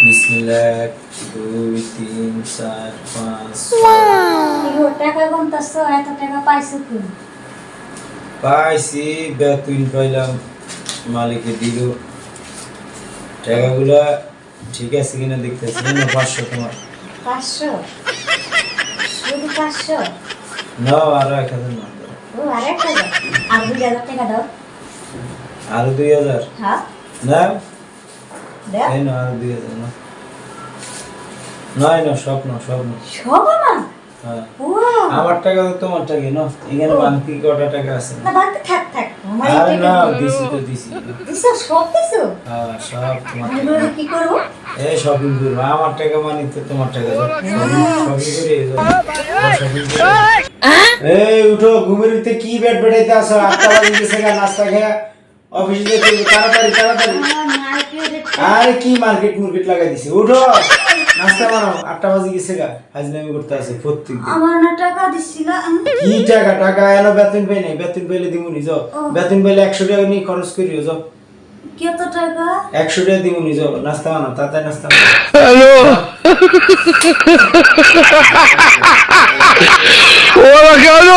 বিসমিল্লাহ 2 3 4 5 টাকা গুনতাছ এত টাকা পাইছো কি? পাইছি বেতন পাইলাম মালিকে দিল টাকাগুলা ঠিক আছে কিনা দেখতেছি না 500 তোমার 500 শুধু 500 না আর 1000 না ও আরে টাকা আর 2000 টাকা দাও আর 2000 হ্যাঁ না দাও এই না আর 2000 না না স্বপ্ন সব না হ্যাঁ ও আমার টাকা তো তোমার টাকা না এখানে বাকি কত টাকা আছে না বাকি থাক থাক আমার আর এই না টাকা দিছি তো দিছি দিছো সব দিছো হ্যাঁ সব তোমার আমি বলে কি করব? এই শপিং করবো আমার টাকা মানে তো তোমার টাকা শপিং করে শপিং এই উঠো ঘুমের ভিতরে কি বেড বেড়াইতে আসো 8টা বাজে গেছে গা নাস্তা খেয়ে অফিসে যেতে হবে, তাড়াতাড়ি তাড়াতাড়ি আরে কি মার্কেট মুরগেট লাগাই দিছে উঠো নাস্তা বানাও 8টা বাজে গেছে গা হাজনামি করতে আছে প্রত্যেকদিন আমার না টাকা দিছিল কি টাকা টাকা এলো বেতন পাই নাই বেতন পাইলে দিমুনি যাও বেতন পাইলে 100 টাকা নিয়ে খরচ করিও যাও কত টাকা 100 টাকা দিমুনি যাও নাস্তা বানাও তাড়াতাড়ি নাস্তা বানাও হ্যালো ওরা কেন